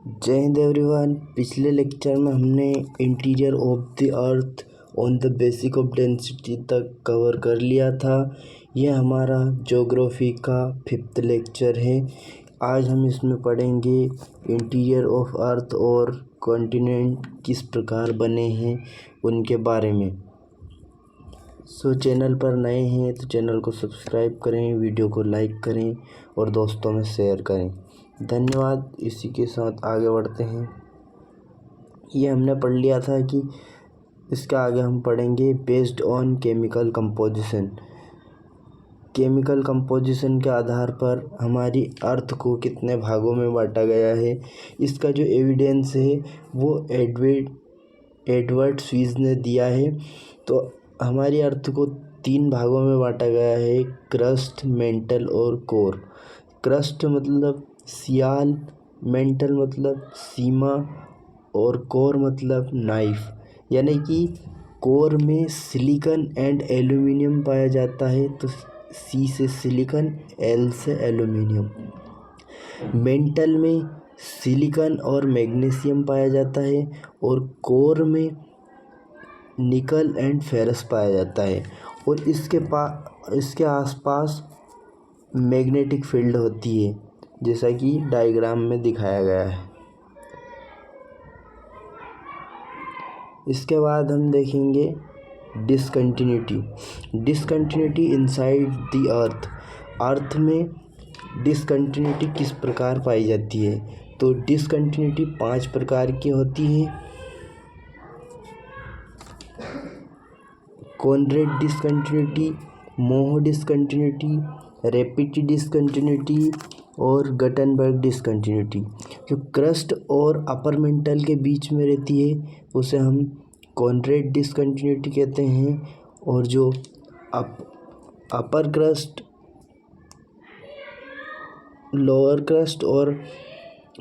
जय हिंद एवरीवन। पिछले लेक्चर में हमने interior of the earth on the basic of density तक कवर कर लिया था। यह हमारा ज्योग्राफी का 5th लेक्चर है। आज हम इसमें पढ़ेंगे इंटीरियर ऑफ अर्थ और कॉन्टिनेंट किस प्रकार बने हैं उनके बारे में। चैनल पर नए हैं तो चैनल को सब्सक्राइब करें, वीडियो को लाइक करें और दोस्तों में शेयर करें। धन्यवाद। इसी के साथ आगे बढ़ते हैं। ये हमने पढ़ लिया था कि इसका आगे हम पढ़ेंगे based on chemical composition. Chemical composition के आधार पर हमारी अर्थ को कितने भागों में बांटा गया है, इसका जो एविडेंस है वो एडवर्ड स्वीज ने दिया है। तो हमारी अर्थ को 3 भागों में बांटा गया है, क्रस्ट, मेंटल और कोर। क्रस्ट मतलब सियाल, मेंटल मतलब सीमा और कोर मतलब नाइफ। यानी कि कोर में सिलिकॉन एंड एल्यूमिनियम पाया जाता है, तो सी से सिलिकॉन, एल से एल्यूमिनियम। मेंटल में सिलिकॉन और मैग्नीशियम पाया जाता है और कोर में निकल एंड फेरस पाया जाता है। और इसके आसपास मैग्नेटिक फील्ड होती है, जैसा कि डायग्राम में दिखाया गया है। इसके बाद हम देखेंगे डिसकंटिन्यूटी इनसाइड द अर्थ। अर्थ में डिसकंटिन्यूटी किस प्रकार पाई जाती है, तो डिसकंटिन्यूटी 5 प्रकार की होती है। कॉनरेड डिसकंटिन्यूटी, मोह डिसकंटिन्यूटी, रैपिड डिसकंटिन्यूटी और गटनबर्ग डिसकंटिन्यूटी। जो क्रस्ट और अपर मेंटल के बीच में रहती है उसे हम कॉनरेड डिसकंटिन्यूटी कहते हैं, और जो अपर क्रस्ट, लोअर क्रस्ट और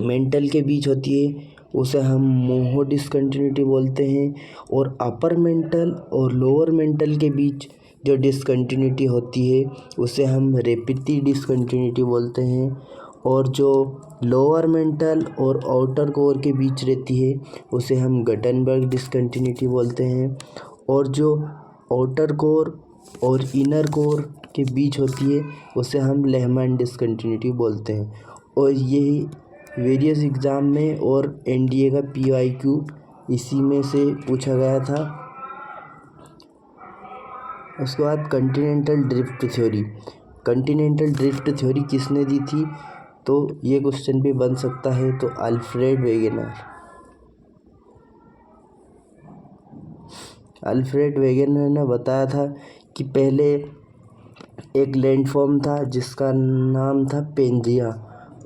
मेंटल के बीच होती है उसे हम मोहो डिसकंटिन्यूटी बोलते हैं। और अपर मेंटल और लोअर मेंटल के बीच जो डिसकंटिन्यूटी होती है उसे हम रैपिड डिसकंटिन्यूटी बोलते हैं। और जो लोअर मेंटल और आउटर कोर के बीच रहती है उसे हम गटनबर्ग डिसकंटिन्यूटी बोलते हैं। और जो आउटर कोर और इनर कोर के बीच होती है उसे हम लेहमैन डिसकंटिन्यूटी बोलते हैं। और यही वेरियस एग्ज़ाम में और एनडीए का PYQ इसी में से पूछा गया था। उसके बाद continental drift theory. Continental drift theory किसने दी थी, तो ये क्वेश्चन भी बन सकता है, तो अल्फ्रेड वेगेनर ने बताया था कि पहले एक लैंडफॉर्म था जिसका नाम था पेंजिया,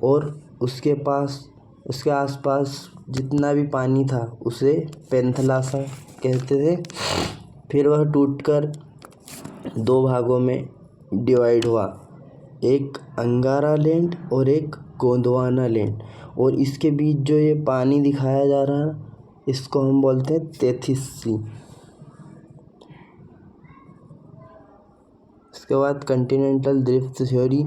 और उसके आसपास जितना भी पानी था उसे पेंथलासा कहते थे। फिर वह टूटकर 2 भागों में डिवाइड हुआ, एक अंगारा लैंड और एक गोंडवाना लैंड। और इसके बीच जो ये पानी दिखाया जा रहा है इसको हम बोलते हैं तेथिस सी। इसके बाद continental drift theory.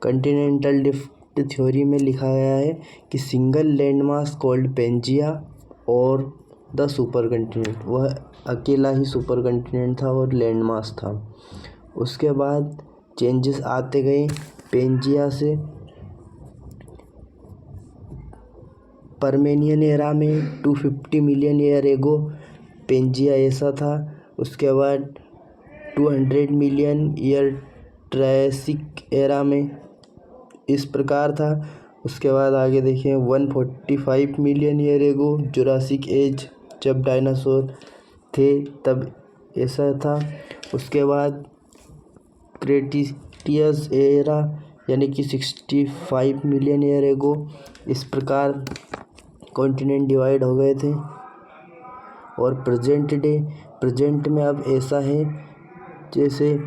Continental drift theory में लिखा गया है कि सिंगल लैंडमास कॉल्ड पेंजिया और द सुपर कॉन्टिनेंट। वह अकेला ही सुपर कॉन्टिनेंट था और लैंडमास था। उसके बाद चेंजेस आते गए पेंजिया से परमेनियन एरा में 250 मिलियन ईयर एगो पेंजिया ऐसा था। उसके बाद 200 मिलियन ईयर ट्रायसिक एरा में इस प्रकार था। उसके बाद आगे देखें 145 million year ago Jurassic age, जब डायनासोर थे तब ऐसा था। उसके बाद क्रेटेशियस एरा यानी कि 65 मिलियन ईयर एगो। इस प्रकार कॉन्टिनेंट डिवाइड हो गए थे। और प्रेजेंट में अब ऐसा है जैसे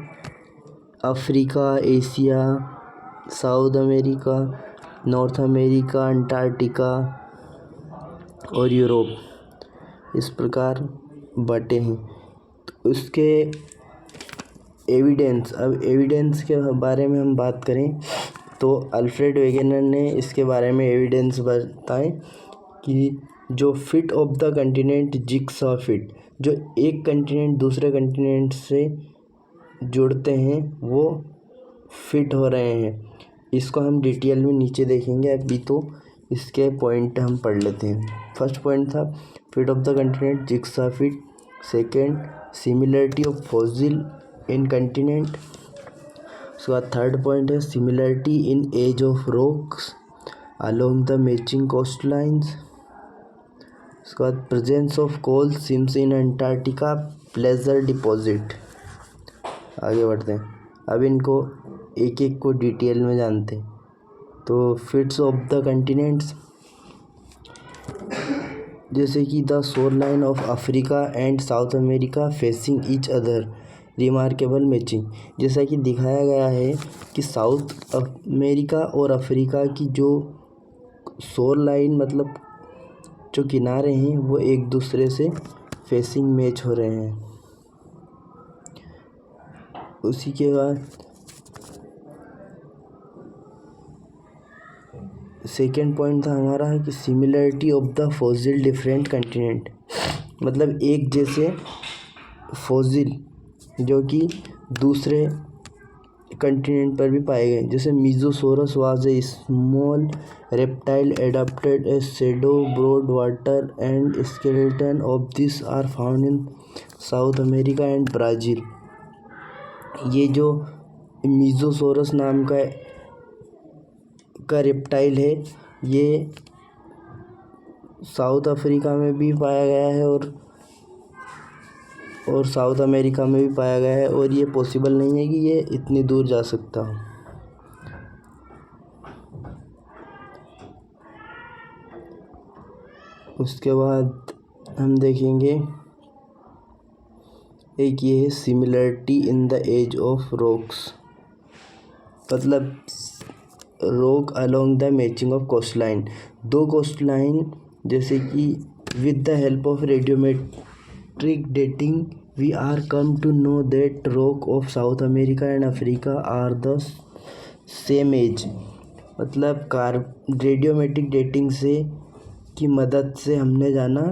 Africa, Asia, south America, north America, Antarctica और यूरोप इस प्रकार बटे हैं। तो उसके एविडेंस के बारे में हम बात करें तो अल्फ्रेड वेगेनर ने इसके बारे में एविडेंस बताए कि जो fit of the continent jigsaw fit, जो एक कंटिनेंट दूसरे कंटिनेंट से जुड़ते हैं वो फिट हो रहे हैं। इसको हम डिटेल में नीचे देखेंगे, अभी तो इसके पॉइंट हम पढ़ लेते हैं। फर्स्ट पॉइंट था fit of the continent jigsaw fit. Second, similarity of fossil in continent. उसके बाद थर्ड पॉइंट है similarity in age of rocks along the matching coast lines. उसके बाद presence of coal seams in Antarctica placer deposit. आगे बढ़ते हैं, अब इनको एक एक को डिटेल में जानते हैं। तो फिट्स ऑफ द कंटिनेंट्स, जैसे कि the shore line of Africa and south America facing each other, remarkable matching. जैसा कि दिखाया गया है कि साउथ अमेरिका और अफ्रीका की जो शोर लाइन मतलब जो किनारे हैं वो एक दूसरे से फेसिंग मैच हो रहे हैं। उसी के बाद सेकेंड पॉइंट था हमारा कि similarity of the fossil different continent, मतलब एक जैसे फॉसिल जो कि दूसरे कंटिनेंट पर भी पाए गए। जैसे Mesosaurus was a small reptile adapted a shallow broad water and skeleton of this are found in South America and Brazil. ये जो मीजोसोरस नाम का रेप्टाइल है ये साउथ अफ्रीका में भी पाया गया है और साउथ अमेरिका में भी पाया गया है, और ये पॉसिबल नहीं है कि ये इतनी दूर जा सकता हो। उसके बाद हम देखेंगे एक ये है similarity in the age of rocks, मतलब rock along the matching of coastline. दो कोस्ट लाइन जैसे कि with the help of radiometric dating we are come to know that rock of South America and Africa are the same age, मतलब radiometric dating से की मदद से हमने जाना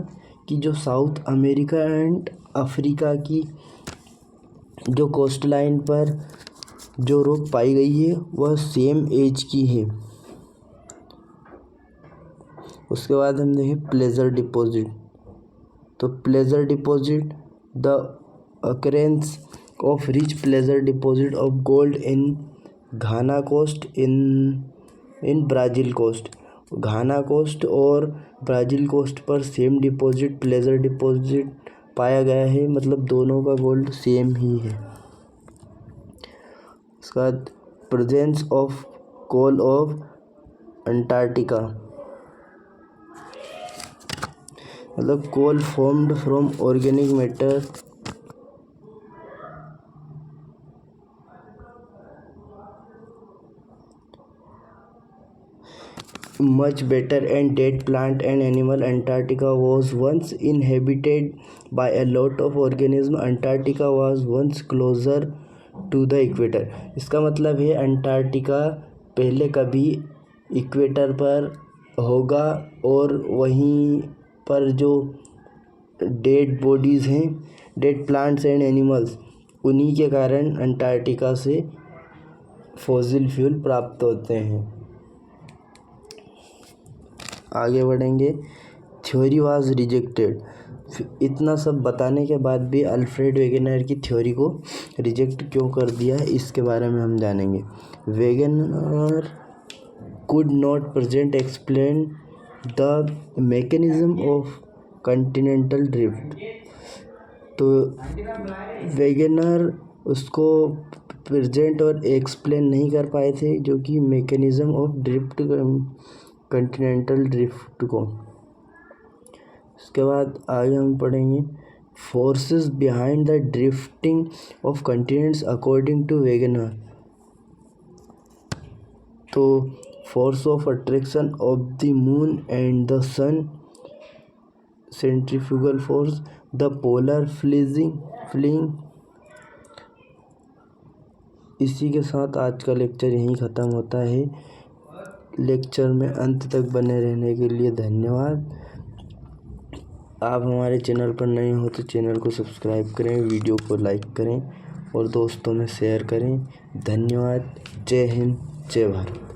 कि जो साउथ अमेरिका एंड अफ्रीका की जो कोस्ट लाइन पर जो रॉक पाई गई है वह सेम एज की है। उसके बाद हम देखें प्लेजर डिपॉजिट। तो placer deposit, the occurrence of rich placer deposit of gold in Ghana coast in Brazil coast. Ghana coast और ब्राज़ील कोस्ट पर सेम डिपॉजिट प्लेजर डिपॉजिट पाया गया है, मतलब दोनों का गोल्ड सेम ही है। उसके बाद presence of coal of Antarctica, मतलब coal formed from organic matter much better and dead plant and animal. Antarctica was once inhabited by a lot of organisms. Antarctica was once closer to the equator. इसका मतलब है Antarctica पहले कभी equator पर होगा और वहीं पर जो डेड बॉडीज़ हैं, डेड प्लांट्स एंड एनिमल्स, उन्हीं के कारण अंटार्कटिका से फॉसिल फ्यूल प्राप्त होते हैं। आगे बढ़ेंगे, थ्योरी वाज रिजेक्टेड। इतना सब बताने के बाद भी अल्फ्रेड वेगेनर की थ्योरी को रिजेक्ट क्यों कर दिया है इसके बारे में हम जानेंगे। Wegener could not present explain the mechanism of continental drift। तो वेगेनर उसको प्रेजेंट और एक्सप्लेन नहीं कर पाए थे, जो कि mechanism of drift, continental drift को। उसके बाद आगे हम पढ़ेंगे forces behind the drifting of continents according to Wegener. तो force of attraction of the moon and the sun, centrifugal force, the polar fling. इसी के साथ आज का लेक्चर यहीं ख़त्म होता है। लेक्चर में अंत तक बने रहने के लिए धन्यवाद। आप हमारे चैनल पर नए हो तो चैनल को सब्सक्राइब करें, वीडियो को लाइक करें और दोस्तों में शेयर करें। धन्यवाद। जय हिंद, जय भारत।